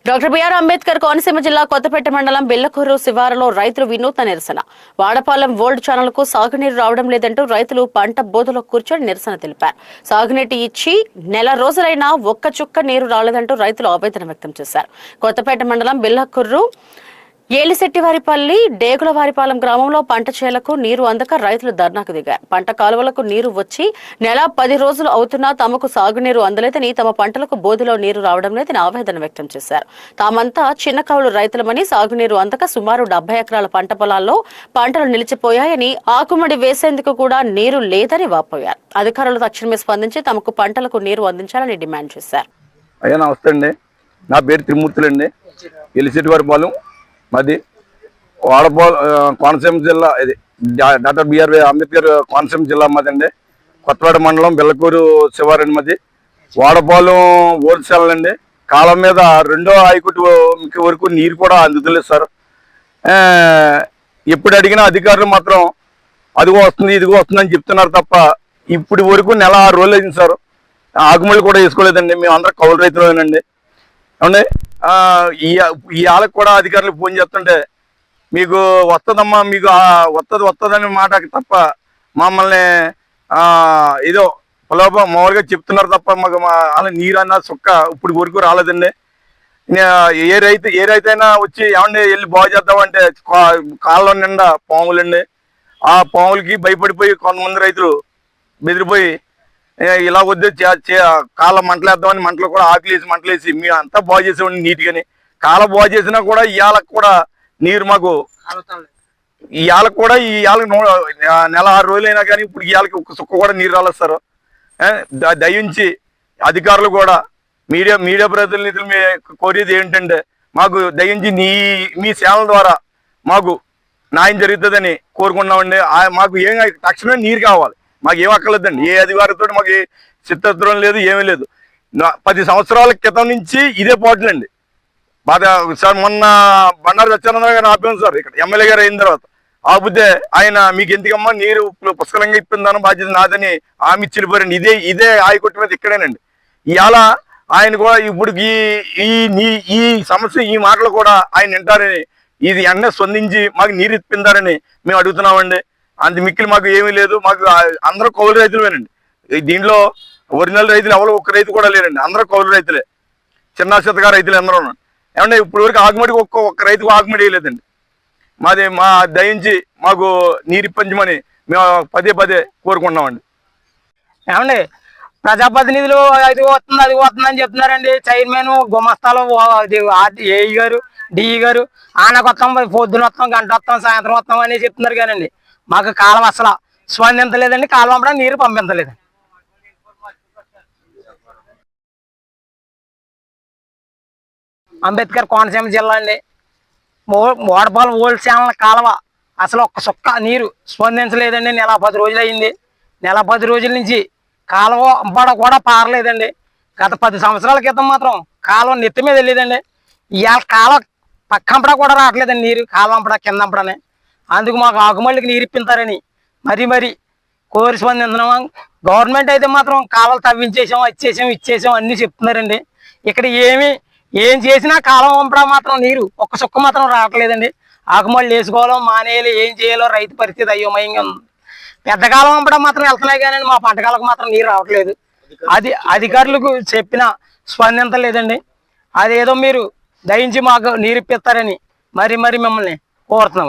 Doctor BR Ambedkar Konaseema జిల్లా కొత్తపేట మండలం బెల్లకూరు శివారులో రైతులు వినూత్న నిరసన. వాడపాలెం ఓల్డ్ ఛానల్ కు సాగునీరు రావడం లేదంటూ రైతులు పంట బోధలో కూర్చొని నిరసన తెలిపారు. సాగునీటి ఇచ్చి నెల రోజులైనా ఒక్క చుక్క నీరు రాలేదంటూ రైతులు ఆవేదన వ్యక్తం చేశారు. కొత్తపేట మండలం బెల్లకూరు ఏలిశెట్టివారిపల్లి డేగులవారిపాలెం గ్రామంలో పంట చేలకు నీరు అందక రైతులు ధర్నాకు దిగారు. పంట కాలువలకు నీరు వచ్చి నెల 10 రోజులు అవుతున్నా తమకు సాగునీరు అందలేదని, తమ పంటలకు బోధులో నీరు రావడం లేదని ఆవేదన వ్యక్తం చేశారు. తామంతా చిన్న కౌలు రైతులమని, సాగునీరు అందక సుమారు 70 ఎకరాల పంట పొలాల్లో పంటలు నిలిచిపోయాయని, ఆకుమడి వేసేందుకు కూడా నీరు లేదని వాపోయారు. అధికారులు తక్షణమే స్పందించి తమకు పంటలకు నీరు అందించాలని డిమాండ్ చేశారు. అయ్యా నమస్తే అండి, నా పేరు త్రిమూర్తులండి. ఎలిశెట్టివారిపాలెం మాది వాడపాలెం కోనసీమ జిల్లా. ఇది డాక్టర్ బిఆర్ అంబేద్కర్ కోనసీమ జిల్లా మాదండి. కొత్తపేట మండలం బెల్లకూరు శివారండి మాది. వాడపాలెం హోల్సేల్ అండి. కాలం మీద 2వ ఆయకట్టు వరకు నీరు కూడా అందుతలేదు సార్. ఎప్పుడు అడిగినా అధికారులు మాత్రం అదిగో వస్తుంది ఇదిగో వస్తుంది అని చెప్తున్నారు తప్ప ఇప్పటి వరకు నెల 6 రోజులు అయింది సార్. ఆకుమళ్ళు కూడా వేసుకోలేదండి. మేము అందరం కౌలు రైతులేనండి. అవునండి. ఈ వాళ్ళకి కూడా అధికారులకు ఫోన్ చేస్తుంటే మీకు వస్తుందమ్మా, మీకు వస్తుందనే మాట తప్ప మమ్మల్ని ఏదో ప్రలోభం మామూలుగా చెప్తున్నారు తప్ప మాకు వాళ్ళ నీరు అన్న సుక్క ఇప్పుడు వరకు రాలేదండి. ఏ రైతు అయినా వచ్చి ఏమండి వెళ్ళి బాగు చేద్దామంటే కాళ్ళ నిండా పాములండి. ఆ పాములకి భయపడిపోయి కొంతమంది రైతులు బెదిరిపోయి ఇలా వద్దు కాళ్ళ మంటలేద్దామని మంటలు కూడా ఆకులేసి మంటలేసి మేము అంతా బాగు చేసామండి నీట్గాని. కాళ్ళ బాగు చేసినా కూడా ఇవాళకి కూడా నీరు మాకు ఇవాళకి కూడా నెల 6 రోజులైనా కానీ ఇప్పుడు ఇవాళకి ఒక్క సుక్క కూడా నీరు రాలేదు సార్. దయించి అధికారులు కూడా మీడియా ప్రతినిధులు కోరేది ఏంటంటే మాకు దయించి మీ సేవల ద్వారా మాకు న్యాయం జరుగుతుందని కోరుకున్నామండి. మాకు ఏం తక్షణమే నీరు కావాలి, మాకు ఏం అక్కర్లేదండి. ఏ అధికారితో మాకు చిత్తత్వం లేదు, ఏమీ లేదు. 10 సంవత్సరాల క్రితం నుంచి ఇదే పోట్లండి. సార్ మొన్న బండారు సత్యానంద గారు ఆపాను సార్ ఇక్కడ ఎమ్మెల్యే గారు అయిన తర్వాత. ఆపితే ఆయన మీకు ఎందుకమ్మా నీరు పుష్కలంగా ఇప్పిందాను బాధ్యత నాదని హామీ ఇచ్చిపోరండి. ఇదే ఆయకొట్టు మీద ఇక్కడేనండి. ఇవాళ ఆయన కూడా ఇప్పుడు ఈ సమస్య ఈ మాటలు కూడా ఆయన వింటారని ఇది వెంటనే స్పందించి మాకు నీరు ఇప్పిందారని మేము అడుగుతున్నామండి. అంత మిక్కిలి మాకు ఏమీ లేదు. మాకు అందరూ కౌలు రైతులేనండి. దీంట్లో ఒరిజినల్ రైతులు ఎవరు ఒక్క రైతు కూడా లేరండి. అందరూ కౌలు రైతులే, చిన్న చిత్తగా రైతులు అందరూ ఉన్నారు. ఏమంటే ఇప్పుడు వరకు ఆకుమడికి ఒక్క రైతుకు ఆకుమడి వేయలేదండి. మా దయించి మాకు నీరు ఇప్పించమని మేము పదే కోరుకుంటున్నామండి. ఏమండి ప్రజాప్రతినిధులు అది వస్తుంది అని చెప్తున్నారండి. చైర్మన్ గుమస్తాలో ఏఈ గారు డిఈ గారు ఆనకు వస్తాం, పొద్దున వస్తాం, గంట వస్తాం, సాయంత్రం వస్తాం అని చెప్తున్నారు కానండి మాకు కాలం అసలు స్పందించలేదండి. కాలం పంపడం నీరు పంపించలేదండి. అంబేద్కర్ కోనసీమ జిల్లా అండి. వాడపాలెం ఓల్డ్ ఛానల్ కాలువ అసలు ఒక్క సుక్క నీరు స్పందించలేదండి. నెల 10 రోజులు అయింది. నెల 10 రోజుల నుంచి కాలువ అంపడ కూడా పారలేదండి. గత 10 సంవత్సరాల క్రితం మాత్రం కాలువ నెత్తి మీద వెళ్ళేదండి. ఇవాళ కాలువ పక్కంపడ కూడా రావట్లేదండి నీరు, కాలువ అంపడ కింద అంపడనే. అందుకు మాకు ఆకుమళ్ళకి నీరు ఇప్పించారని మరీ కోరి స్పందించినామా. గవర్నమెంట్ అయితే మాత్రం కాలువలు తవ్వించేసాం, ఇచ్చేసాం అన్నీ చెప్తున్నారండి. ఇక్కడ ఏం చేసినా కాలం పంపడం మాత్రం నీరు ఒక్క సుక్క మాత్రం రావట్లేదండి. ఆకుమళ్ళు వేసుకోవాలో మానేయాలి, ఏం చేయాలో రైతు పరిస్థితి అయోమయంగా ఉంది. పెద్ద కాలం పంపడం మాత్రం వెళ్తున్నాయి కానీ మా పంటకాలకు మాత్రం నీరు రావట్లేదు. అది అధికారులకు చెప్పినా స్పందించలేదండి. అదేదో మీరు దయించి మాకు నీరు ఇప్పిస్తారని మరీ మిమ్మల్ని కోరుతున్నాం.